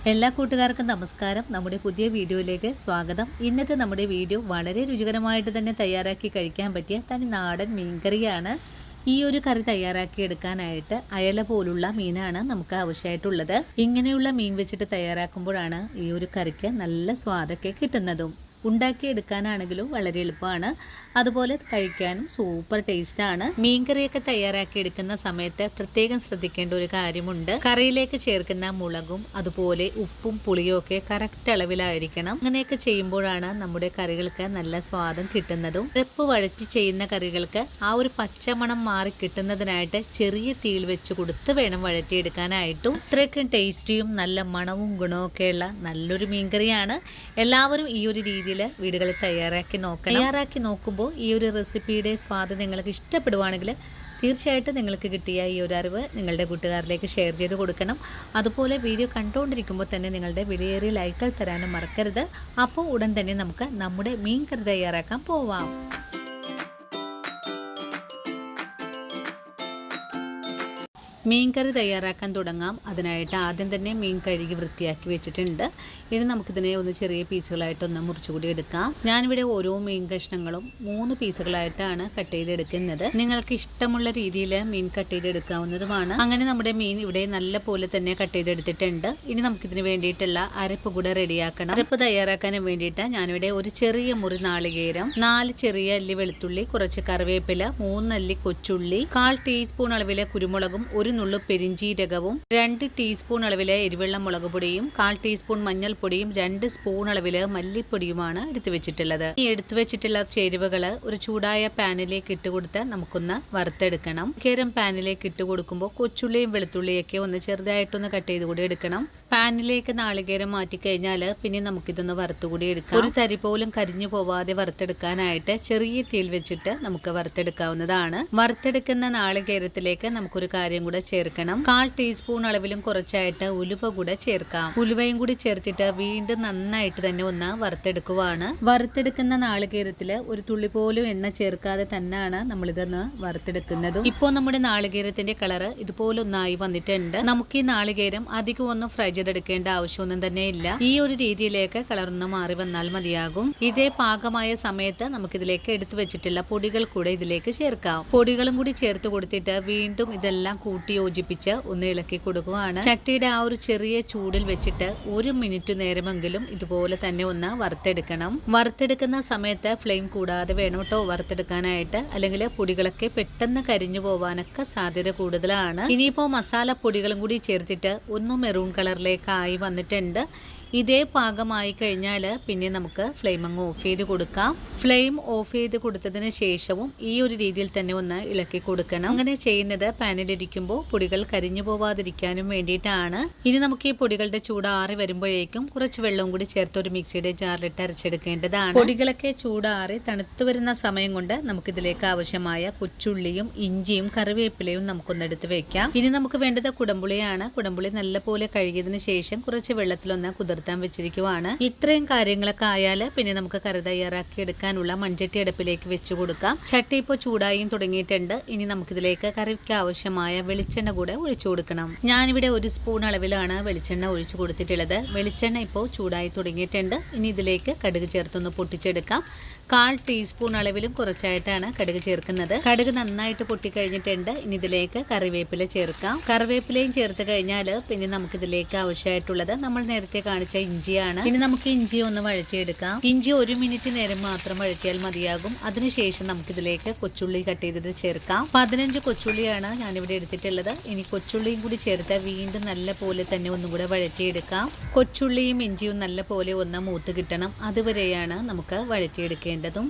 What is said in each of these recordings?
എല്ലാ കൂട്ടുകാർക്കും നമസ്കാരം. നമ്മുടെ പുതിയ വീഡിയോയിലേക്ക് സ്വാഗതം. ഇന്നത്തെ നമ്മുടെ വീഡിയോ വളരെ രുചികരമായിട്ട് തന്നെ തയ്യാറാക്കി കഴിക്കാൻ പറ്റിയ തനി നാടൻ മീൻകറിയാണ്. ഈ ഒരു കറി തയ്യാറാക്കി എടുക്കാനായിട്ട് അയല പോലുള്ള മീനാണ് നമുക്ക് ആവശ്യമായിട്ടുള്ളത്. ഇങ്ങനെയുള്ള മീൻ വെച്ചിട്ട് തയ്യാറാക്കുമ്പോഴാണ് ഈ ഒരു കറിക്ക് നല്ല സ്വാദൊക്കെ കിട്ടുന്നതും. ഉണ്ടാക്കിയെടുക്കാനാണെങ്കിലും വളരെ എളുപ്പമാണ്, അതുപോലെ കഴിക്കാനും സൂപ്പർ ടേസ്റ്റാണ്. മീൻകറിയൊക്കെ തയ്യാറാക്കി എടുക്കുന്ന സമയത്ത് പ്രത്യേകം ശ്രദ്ധിക്കേണ്ട ഒരു കാര്യമുണ്ട്. കറിയിലേക്ക് ചേർക്കുന്ന മുളകും അതുപോലെ ഉപ്പും പുളിയും ഒക്കെ കറക്റ്റ് അളവിലായിരിക്കണം. അങ്ങനെയൊക്കെ ചെയ്യുമ്പോഴാണ് നമ്മുടെ കറികൾക്ക് നല്ല സ്വാദം കിട്ടുന്നതും. ഉപ്പ് വഴറ്റി ചെയ്യുന്ന കറികൾക്ക് ആ ഒരു പച്ചമണം മാറി കിട്ടുന്നതിനായിട്ട് ചെറിയ തീയിൽ വെച്ച് കൊടുത്ത് വേണം വഴറ്റിയെടുക്കാനായിട്ടും. അത്രയ്ക്കും ടേസ്റ്റിയും നല്ല മണവും ഗുണവും ഒക്കെയുള്ള നല്ലൊരു മീൻകറിയാണ്. എല്ലാവരും ഈ ഒരു രീതിയിൽ വീടുകളിൽ തയ്യാറാക്കി നോക്കുമ്പോൾ ഈ ഒരു റെസിപ്പിയുടെ സ്വാദ് നിങ്ങൾക്ക് ഇഷ്ടപ്പെടുവാണെങ്കിൽ തീർച്ചയായിട്ടും നിങ്ങൾക്ക് കിട്ടിയ ഈ ഒരു അറിവ് നിങ്ങളുടെ കൂട്ടുകാരിലേക്ക് ഷെയർ ചെയ്ത് കൊടുക്കണം. അതുപോലെ വീഡിയോ കണ്ടുകൊണ്ടിരിക്കുമ്പോൾ തന്നെ നിങ്ങളുടെ വിലയേറിയ ലൈക്കുകൾ തരാനും മറക്കരുത്. അപ്പോൾ ഉടൻ തന്നെ നമുക്ക് നമ്മുടെ മീൻ കറി തയ്യാറാക്കാൻ പോവാം. മീൻ കറി തയ്യാറാക്കാൻ തുടങ്ങാം. അതിനായിട്ട് ആദ്യം തന്നെ മീൻ കഴുകി വൃത്തിയാക്കി വെച്ചിട്ടുണ്ട്. ഇനി നമുക്കിതിനെ ഒന്ന് ചെറിയ പീസുകളായിട്ടൊന്ന് മുറിച്ചുകൂടി എടുക്കാം. ഞാനിവിടെ ഓരോ മീൻ കഷ്ണങ്ങളും 3 പീസുകളായിട്ടാണ് കട്ട് ചെയ്തെടുക്കുന്നത്. നിങ്ങൾക്ക് ഇഷ്ടമുള്ള രീതിയിൽ മീൻ കട്ട് ചെയ്തെടുക്കാവുന്നതുമാണ്. അങ്ങനെ നമ്മുടെ മീൻ ഇവിടെ നല്ല പോലെ തന്നെ കട്ട് ചെയ്തെടുത്തിട്ടുണ്ട്. ഇനി നമുക്കിതിന് വേണ്ടിയിട്ടുള്ള അരപ്പ് കൂടെ റെഡിയാക്കണം. അരപ്പ് തയ്യാറാക്കാൻ വേണ്ടിയിട്ട് ഞാനിവിടെ ഒരു ചെറിയ മുറി നാളികേരം, 4 ചെറിയ അല്ലി വെളുത്തുള്ളി, കുറച്ച് കറിവേപ്പില, 3 അല്ലി കൊച്ചുള്ളി, 1/4 ടീസ്പൂൺ അളവിലെ കുരുമുളകും, 1 നുള്ളു പെരിഞ്ചീരകവും, 2 ടീസ്പൂൺ അളവിലെ എരിവെള്ള മുളക് പൊടിയും, 1/4 ടീസ്പൂൺ മഞ്ഞൾപ്പൊടിയും, 2 സ്പൂൺ അളവില് മല്ലിപ്പൊടിയുമാണ് എടുത്തു വെച്ചിട്ടുള്ളത്. ഈ എടുത്തു വെച്ചിട്ടുള്ള ചേരുവകൾ ഒരു ചൂടായ പാനിലേക്ക് ഇട്ടുകൊടുത്ത് നമുക്കൊന്ന് വറുത്തെടുക്കണം. പാനിലേക്ക് ഇട്ട് കൊടുക്കുമ്പോൾ കൊച്ചുള്ളിയും വെളുത്തുള്ളിയൊക്കെ ഒന്ന് ചെറുതായിട്ടൊന്ന് കട്ട് ചെയ്ത് കൂടി എടുക്കണം. പാനിലേക്ക് നാളികേരം മാറ്റിക്കഴിഞ്ഞാൽ പിന്നെ നമുക്കിതൊന്ന് വറുത്തുകൂടി എടുക്കാം. ഒരു തരി പോലും കരിഞ്ഞു പോവാതെ വറുത്തെടുക്കാനായിട്ട് ചെറിയ തീയിൽ വെച്ചിട്ട് നമുക്ക് വറുത്തെടുക്കാവുന്നതാണ്. വറുത്തെടുക്കുന്ന നാളികേരത്തിലേക്ക് നമുക്കൊരു കാര്യം കൂടെ ചേർക്കണം. 1/4 ടീസ്പൂൺ അളവിലും കുറച്ചായിട്ട് ഉലുവ കൂടെ ചേർക്കാം. ഉലുവയും കൂടി ചേർത്തിട്ട് വീണ്ടും നന്നായിട്ട് തന്നെ ഒന്ന് വറുത്തെടുക്കുവാണ്. വറുത്തെടുക്കുന്ന നാളികേരത്തില് ഒരു തുള്ളി പോലും എണ്ണ ചേർക്കാതെ തന്നെയാണ് നമ്മളിതൊന്ന് വറുത്തെടുക്കുന്നതും. ഇപ്പോൾ നമ്മുടെ നാളികേരത്തിന്റെ കളറ് ഇതുപോലെ ഒന്നായി വന്നിട്ടുണ്ട്. നമുക്ക് ഈ നാളികേരം അധികം ഒന്നും ഫ്രൈ ചെയ്തെടുക്കേണ്ട ആവശ്യമൊന്നും തന്നെ ഇല്ല. ഈ ഒരു രീതിയിലേക്ക് കളറൊന്ന് മാറി വന്നാൽ മതിയാകും. ഇതേ പാകമായ സമയത്ത് നമുക്കിതിലേക്ക് എടുത്തു വെച്ചിട്ടുള്ള പൊടികൾ കൂടെ ഇതിലേക്ക് ചേർക്കാം. പൊടികളും കൂടി ചേർത്ത് കൊടുത്തിട്ട് വീണ്ടും ഇതെല്ലാം കൂട്ടി യോജിപ്പിച്ച് ഒന്ന് ഇളക്കി കൊടുക്കുകയാണ്. ചട്ടിയുടെ ആ ഒരു ചെറിയ ചൂടിൽ വെച്ചിട്ട് 1 മിനിറ്റ് നേരമെങ്കിലും ഇതുപോലെ തന്നെ ഒന്ന് വറുത്തെടുക്കണം. വറുത്തെടുക്കുന്ന സമയത്ത് ഫ്ലെയിം കൂടാതെ വേണം കേട്ടോ വറുത്തെടുക്കാനായിട്ട്, അല്ലെങ്കിൽ പൊടികളൊക്കെ പെട്ടെന്ന് കരിഞ്ഞു പോവാനൊക്കെ സാധ്യത കൂടുതലാണ്. ഇനിയിപ്പോ മസാല പൊടികളും കൂടി ചേർത്തിട്ട് ഒന്ന് മെറൂൺ കളറിലേക്കായി വന്നിട്ടുണ്ട്. ഇതേ പാകമായി കഴിഞ്ഞാൽ പിന്നെ നമുക്ക് ഫ്ലെയിം അങ്ങ് ഓഫ് ചെയ്ത് കൊടുക്കാം. ഫ്ലെയിം ഓഫ് ചെയ്ത് കൊടുത്തതിന് ശേഷവും ഈ ഒരു രീതിയിൽ തന്നെ ഒന്ന് ഇളക്കി കൊടുക്കണം. അങ്ങനെ ചെയ്യുന്നത് പാനിലിരിക്കുമ്പോൾ പൊടികൾ കരിഞ്ഞു പോവാതിരിക്കാനും വേണ്ടിയിട്ടാണ്. ഇനി നമുക്ക് ഈ പൊടികളുടെ ചൂടാറി വരുമ്പോഴേക്കും കുറച്ച് വെള്ളവും കൂടി ചേർത്ത് ഒരു മിക്സിയുടെ ജാറിലിട്ട് അരച്ചെടുക്കേണ്ടതാണ്. പൊടികളൊക്കെ ചൂടാറി തണുത്തു വരുന്ന സമയം കൊണ്ട് നമുക്കിതിലേക്ക് ആവശ്യമായ കൊച്ചുള്ളിയും ഇഞ്ചിയും കറിവേപ്പിലയും നമുക്കൊന്നെടുത്ത് വെക്കാം. ഇനി നമുക്ക് വേണ്ടത് കുടംപുളിയാണ്. കുടംപുളി നല്ലപോലെ കഴുകിയതിന് ശേഷം കുറച്ച് വെള്ളത്തിലൊന്ന് കുതിർത്താൻ വെച്ചിരിക്കുവാണ്. ഇത്രയും കാര്യങ്ങളൊക്കെ ആയാൽ പിന്നെ നമുക്ക് കറി തയ്യാറാക്കി എടുക്കാനുള്ള മൺചട്ടി അടുപ്പിലേക്ക് വെച്ച് കൊടുക്കാം. ചട്ടി ഇപ്പോൾ ചൂടായും തുടങ്ങിയിട്ടുണ്ട്. ഇനി നമുക്കിതിലേക്ക് കറിക്ക് ആവശ്യമായ വെളിച്ചെണ്ണ കൂടെ ഒഴിച്ചു കൊടുക്കണം. ഞാനിവിടെ 1 സ്പൂൺ അളവിലാണ് വെളിച്ചെണ്ണ ഒഴിച്ചു കൊടുത്തിട്ടുള്ളത്. വെളിച്ചെണ്ണ ഇപ്പോൾ ചൂടായി തുടങ്ങിയിട്ടുണ്ട്. ഇനി ഇതിലേക്ക് കടുക് ചേർത്തൊന്ന് പൊട്ടിച്ചെടുക്കാം. 1/4 ടീസ്പൂൺ അളവിലും കുറച്ചായിട്ടാണ് കടുക് ചേർക്കുന്നത്. കടുക് നന്നായിട്ട് പൊട്ടിക്കഴിഞ്ഞിട്ടുണ്ട്. ഇനി ഇതിലേക്ക് കറിവേപ്പില ചേർക്കാം. കറിവേപ്പിലയും ചേർത്ത് കഴിഞ്ഞാൽ പിന്നെ നമുക്കിതിലേക്ക് ആവശ്യമായിട്ടുള്ളത് നമ്മൾ നേരത്തെ കാണിച്ച ഇഞ്ചിയാണ്. ഇനി നമുക്ക് ഇഞ്ചി ഒന്ന് വഴറ്റിയെടുക്കാം. ഇഞ്ചി 1 മിനിറ്റ് നേരം മാത്രം വഴറ്റിയാൽ മതിയാകും. അതിനുശേഷം നമുക്കിതിലേക്ക് കൊച്ചുള്ളി കട്ട് ചെയ്തത് ചേർക്കാം. 15 കൊച്ചുള്ളിയാണ് ഞാനിവിടെ എടുത്തിട്ടുള്ളത്. ഇനി കൊച്ചുള്ളിയും കൂടി ചേർത്ത് വീണ്ടും നല്ല പോലെ തന്നെ ഒന്നും കൂടെ വഴറ്റിയെടുക്കാം. കൊച്ചുള്ളിയും ഇഞ്ചിയും നല്ല പോലെ ഒന്ന് മൂത്ത് കിട്ടണം. അതുവരെയാണ് നമുക്ക് വഴറ്റിയെടുക്കേണ്ടത്.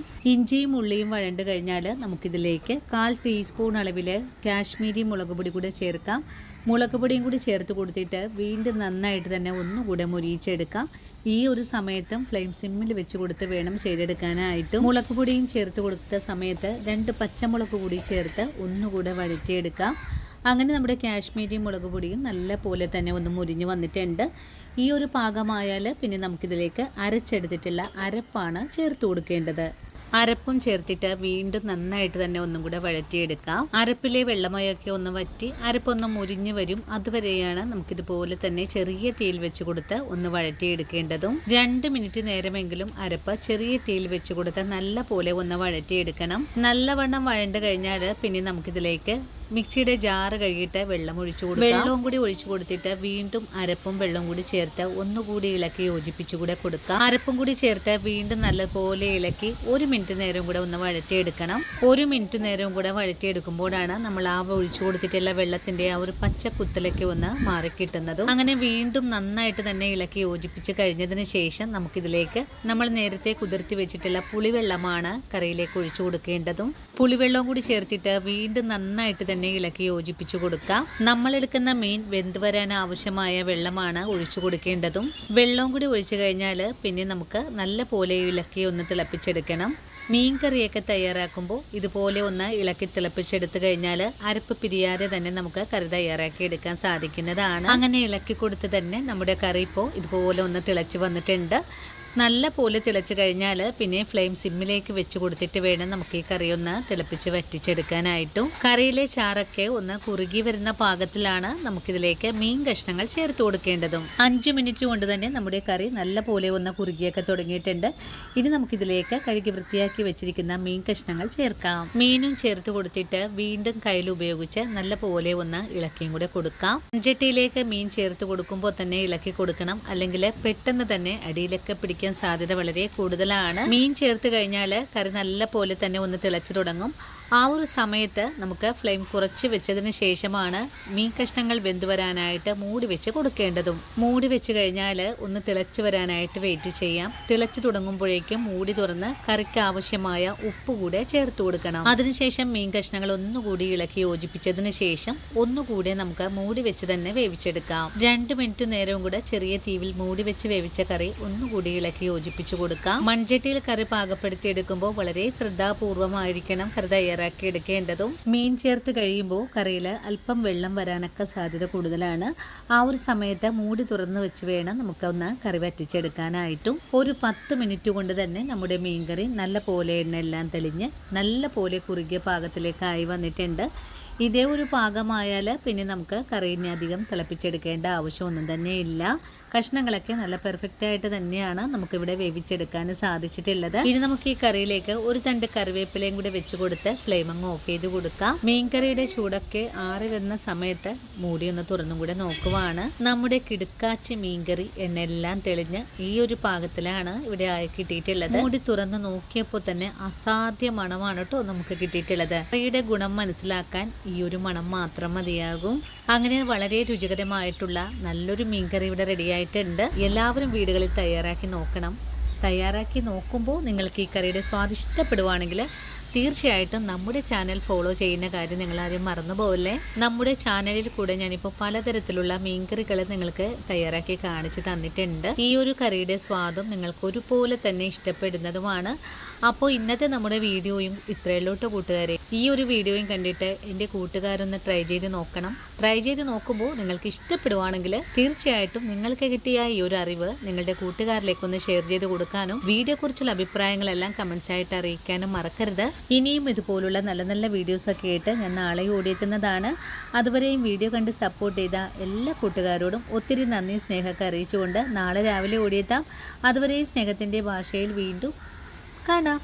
ഇഞ്ചിയും ഉള്ളിയും വഴണ്ട് കഴിഞ്ഞാൽ നമുക്കിതിലേക്ക് 1/4 ടീസ്പൂൺ അളവില് കാശ്മീരി മുളക് പൊടി കൂടെ ചേർക്കാം. മുളക് പൊടിയും കൂടി ചേർത്ത് കൊടുത്തിട്ട് വീണ്ടും നന്നായിട്ട് തന്നെ ഒന്നുകൂടെ മുരിയിച്ചെടുക്കാം. ഈ ഒരു സമയത്തും ഫ്ലെയിം സിമ്മിൽ വെച്ച് കൊടുത്ത് വേണം ചെയ്തെടുക്കാനായിട്ടും. മുളക് പൊടിയും ചേർത്ത് കൊടുത്ത സമയത്ത് 2 പച്ചമുളക് കൂടി ചേർത്ത് ഒന്നുകൂടെ വഴറ്റിയെടുക്കാം. അങ്ങനെ നമ്മുടെ കാശ്മീരി മുളക് പൊടിയും നല്ല പോലെ തന്നെ ഒന്ന് മുരിഞ്ഞു വന്നിട്ടുണ്ട്. ഈ ഒരു പാകമായാൽ പിന്നെ നമുക്കിതിലേക്ക് അരച്ചെടുത്തിട്ടുള്ള അരപ്പാണ് ചേർത്ത് കൊടുക്കേണ്ടത്. അരപ്പും ചേർത്തിട്ട് വീണ്ടും നന്നായിട്ട് തന്നെ ഒന്നും കൂടെ വഴറ്റിയെടുക്കാം. അരപ്പിലെ വെള്ളമയൊക്കെ ഒന്ന് വറ്റി അരപ്പൊന്ന് മുരിഞ്ഞു വരും. അതുവരെയാണ് നമുക്കിതുപോലെ തന്നെ ചെറിയ തീയിൽ വെച്ച് കൊടുത്ത് ഒന്ന് വഴറ്റിയെടുക്കേണ്ടതും. 2 മിനിറ്റ് നേരമെങ്കിലും അരപ്പ് ചെറിയ തീയിൽ വെച്ച് കൊടുത്ത് നല്ല പോലെ ഒന്ന് വഴറ്റിയെടുക്കണം. നല്ലവണ്ണം വഴണ്ട് കഴിഞ്ഞാൽ പിന്നെ നമുക്കിതിലേക്ക് മിക്സിയുടെ ജാറ് കഴുകിയിട്ട് വെള്ളം ഒഴിച്ചു കൊടുക്കുക. വെള്ളവും കൂടി ഒഴിച്ചു കൊടുത്തിട്ട് വീണ്ടും അരപ്പും വെള്ളവും കൂടി ചേർത്ത് ഒന്നുകൂടി ഇളക്കി യോജിപ്പിച്ചു കൂടെ കൊടുക്കുക. അരപ്പും കൂടി ചേർത്ത് വീണ്ടും നല്ലപോലെ ഇളക്കി 1 മിനിറ്റ് നേരം കൂടെ ഒന്ന് വഴറ്റിയെടുക്കണം. 1 മിനിറ്റ് നേരവും കൂടെ വഴറ്റിയെടുക്കുമ്പോഴാണ് നമ്മൾ ആ ഒഴിച്ചു കൊടുത്തിട്ടുള്ള വെള്ളത്തിന്റെ ആ ഒരു പച്ച കുത്തലൊക്കെ ഒന്ന് മാറിക്കിട്ടുന്നതും. അങ്ങനെ വീണ്ടും നന്നായിട്ട് തന്നെ ഇളക്കി യോജിപ്പിച്ച് കഴിഞ്ഞതിന് ശേഷം നമുക്കിതിലേക്ക് നമ്മൾ നേരത്തെ കുതിർത്തി വെച്ചിട്ടുള്ള പുളിവെള്ളമാണ് കറിയിലേക്ക് ഒഴിച്ചു കൊടുക്കേണ്ടതും. പുളിവെള്ളവും കൂടി ചേർത്തിട്ട് വീണ്ടും നന്നായിട്ട് തന്നെ ഇളക്കി യോജിപ്പിച്ചു കൊടുക്കാം. നമ്മൾ എടുക്കുന്ന മീൻ വെന്ത് വരാൻ ആവശ്യമായ വെള്ളമാണ് ഒഴിച്ചു കൊടുക്കേണ്ടതും. വെള്ളവും കൂടി ഒഴിച്ചു കഴിഞ്ഞാൽ പിന്നെ നമുക്ക് നല്ല പോലെ ഇളക്കി ഒന്ന് തിളപ്പിച്ചെടുക്കണം. മീൻ കറിയൊക്കെ തയ്യാറാക്കുമ്പോൾ ഇതുപോലെ ഒന്ന് ഇളക്കി തിളപ്പിച്ചെടുത്തു കഴിഞ്ഞാൽ അരപ്പ് പിരിയാതെ തന്നെ നമുക്ക് കറി തയ്യാറാക്കി എടുക്കാൻ സാധിക്കുന്നതാണ്. അങ്ങനെ ഇളക്കി കൊടുത്ത് തന്നെ നമ്മുടെ കറി ഇപ്പോൾ ഇതുപോലെ ഒന്ന് തിളച്ച് വന്നിട്ടുണ്ട്. നല്ല പോലെ തിളച്ച് കഴിഞ്ഞാൽ പിന്നെ ഫ്ലെയിം സിമ്മിലേക്ക് വെച്ച് കൊടുത്തിട്ട് വേണം നമുക്ക് ഈ കറി ഒന്ന് തിളപ്പിച്ച് വറ്റിച്ചെടുക്കാനായിട്ടും. കറിയിലെ ചാറൊക്കെ ഒന്ന് കുറുകി വരുന്ന പാകത്തിലാണ് നമുക്കിതിലേക്ക് മീൻ കഷ്ണങ്ങൾ ചേർത്ത് കൊടുക്കേണ്ടതും. 5 മിനിറ്റ് കൊണ്ട് തന്നെ നമ്മുടെ കറി നല്ല പോലെ ഒന്ന് കുറുകിയൊക്കെ തുടങ്ങിയിട്ടുണ്ട്. ഇനി നമുക്കിതിലേക്ക് കഴുകി വൃത്തിയാക്കി വെച്ചിരിക്കുന്ന മീൻ കഷ്ണങ്ങൾ ചേർക്കാം. മീനും ചേർത്ത് കൊടുത്തിട്ട് വീണ്ടും കയ്യിൽ ഉപയോഗിച്ച് നല്ല പോലെ ഒന്ന് ഇളക്കിയും കൂടെ കൊടുക്കാം. മൺചട്ടിയിലേക്ക് മീൻ ചേർത്ത് കൊടുക്കുമ്പോൾ തന്നെ ഇളക്കി കൊടുക്കണം, അല്ലെങ്കിൽ പെട്ടെന്ന് തന്നെ അടിയിലൊക്കെ പിടിക്കാൻ സാധ്യത വളരെ കൂടുതലാണ്. മീൻ ചേർത്ത് കഴിഞ്ഞാൽ കറി നല്ല പോലെ തന്നെ ഒന്ന് തിളച്ചു തുടങ്ങും. ആ ഒരു സമയത്ത് നമുക്ക് ഫ്ലെയിം കുറച്ച് വെച്ചതിന് ശേഷമാണ് മീൻ കഷ്ണങ്ങൾ വെന്ത് വരാനായിട്ട് മൂടി വെച്ച് കൊടുക്കേണ്ടതും. മൂടി വെച്ച് കഴിഞ്ഞാൽ ഒന്ന് തിളച്ചു വരാനായിട്ട് വെയിറ്റ് ചെയ്യാം. തിളച്ചു തുടങ്ങുമ്പോഴേക്കും മൂടി തുറന്ന് കറിക്ക് ആവശ്യമായ ഉപ്പ് കൂടെ ചേർത്ത് കൊടുക്കണം. അതിനുശേഷം മീൻ കഷ്ണങ്ങൾ ഒന്നുകൂടി ഇളക്കി യോജിപ്പിച്ചതിന് ശേഷം ഒന്നുകൂടെ നമുക്ക് മൂടി വെച്ച് തന്നെ വേവിച്ചെടുക്കാം. 2 മിനിറ്റ് നേരവും കൂടെ ചെറിയ തീയിൽ മൂടി വെച്ച് വേവിച്ച കറി ഒന്നുകൂടി ഇളക്കി യോജിപ്പിച്ചു കൊടുക്കാം. മൺചട്ടിയിൽ കറി പാകപ്പെടുത്തി എടുക്കുമ്പോൾ വളരെ ശ്രദ്ധാപൂർവമായിരിക്കണം കറി തയ്യാറാക്കി എടുക്കേണ്ടതും. മീൻ ചേർത്ത് കഴിയുമ്പോൾ കറിയിൽ അല്പം വെള്ളം വരാനൊക്കെ സാധ്യത കൂടുതലാണ്. ആ ഒരു സമയത്ത് മൂടി തുറന്നു വെച്ച് വേണം നമുക്കൊന്ന് കറി വറ്റിച്ചെടുക്കാനായിട്ടും. ഒരു 10 മിനിറ്റ് കൊണ്ട് തന്നെ നമ്മുടെ മീൻകറി നല്ല പോലെ എണ്ണയെല്ലാം തെളിഞ്ഞ് നല്ല പോലെ കുറുകിയ പാകത്തിലേക്കായി വന്നിട്ടുണ്ട്. ഇതേ ഒരു പാകമായാൽ പിന്നെ നമുക്ക് കറിയിനെ അധികം തിളപ്പിച്ചെടുക്കേണ്ട ആവശ്യമൊന്നും തന്നെ ഇല്ല. കഷ്ണങ്ങളൊക്കെ നല്ല പെർഫെക്റ്റ് ആയിട്ട് തന്നെയാണ് നമുക്കിവിടെ വേവിച്ചെടുക്കാൻ സാധിച്ചിട്ടുള്ളത്. ഇനി നമുക്ക് ഈ കറിയിലേക്ക് ഒരു തണ്ട് കറിവേപ്പിലയും കൂടെ വെച്ച് കൊടുത്ത് ഫ്ലെയിം അങ്ങ് ഓഫ് ചെയ്ത് കൊടുക്കാം. മീൻകറിയുടെ ചൂടൊക്കെ ആറി വരുന്ന സമയത്ത് മൂടി ഒന്ന് തുറന്നും കൂടെ നോക്കുവാണ്. നമ്മുടെ കിടുക്കാച്ചി മീൻകറി എണ്ണയെല്ലാം തെളിഞ്ഞ് ഈ ഒരു പാകത്തിലാണ് ഇവിടെ ആയി കിട്ടിയിട്ടുള്ളത്. മൂടി തുറന്ന് നോക്കിയപ്പോൾ തന്നെ അസാധ്യ മണമാണ് കേട്ടോ നമുക്ക് കിട്ടിയിട്ടുള്ളത്. കറിയുടെ ഗുണം മനസ്സിലാക്കാൻ ഈ ഒരു മണം മാത്രം മതിയാകും. അങ്ങനെ വളരെ രുചികരമായിട്ടുള്ള നല്ലൊരു മീൻകറി ഇവിടെ റെഡിയായിട്ടുണ്ട്. എല്ലാവരും വീടുകളിൽ തയ്യാറാക്കി നോക്കണം. തയ്യാറാക്കി നോക്കുമ്പോൾ നിങ്ങൾക്ക് ഈ കറിയുടെ സ്വാദ് ഇഷ്ടപ്പെടുവാണെങ്കിൽ തീർച്ചയായിട്ടും നമ്മുടെ ചാനൽ ഫോളോ ചെയ്യുന്ന കാര്യം നിങ്ങളാരും മറന്നു പോകല്ലേ. നമ്മുടെ ചാനലിൽ കൂടെ ഞാനിപ്പോൾ പലതരത്തിലുള്ള മീൻകറികൾ നിങ്ങൾക്ക് തയ്യാറാക്കി കാണിച്ച് തന്നിട്ടുണ്ട്. ഈ ഒരു കറിയുടെ സ്വാദും നിങ്ങൾക്ക് ഒരുപോലെ തന്നെ ഇഷ്ടപ്പെടുന്നതുമാണ്. അപ്പോൾ ഇന്നത്തെ നമ്മുടെ വീഡിയോയും ഇത്രയുള്ളൂട്ടോ കൂട്ടുകാരെ. ഈ ഒരു വീഡിയോയും കണ്ടിട്ട് എൻ്റെ കൂട്ടുകാരൊന്ന് ട്രൈ ചെയ്ത് നോക്കണം. ട്രൈ ചെയ്ത് നോക്കുമ്പോൾ നിങ്ങൾക്ക് ഇഷ്ടപ്പെടുവാണെങ്കിൽ തീർച്ചയായിട്ടും നിങ്ങൾക്ക് കിട്ടിയ ഈ ഒരു അറിവ് നിങ്ങളുടെ കൂട്ടുകാരിലേക്കൊന്ന് ഷെയർ ചെയ്ത് കൊടുക്കാനും വീഡിയോയെക്കുറിച്ചുള്ള അഭിപ്രായങ്ങളെല്ലാം കമൻസ് ആയിട്ട് അറിയിക്കാനും മറക്കരുത്. ഇനിയും ഇതുപോലുള്ള നല്ല നല്ല വീഡിയോസൊക്കെ ആയിട്ട് ഞാൻ നാളെ ഓടിയെത്തുന്നതാണ്. അതുവരെയും വീഡിയോ കണ്ട് സപ്പോർട്ട് ചെയ്ത എല്ലാ കൂട്ടുകാരോടും ഒത്തിരി നന്ദി സ്നേഹമൊക്കെ അറിയിച്ചുകൊണ്ട് നാളെ രാവിലെ ഓടിയെത്താം. അതുവരെയും സ്നേഹത്തിൻ്റെ ഭാഷയിൽ വീണ്ടും കാണാം.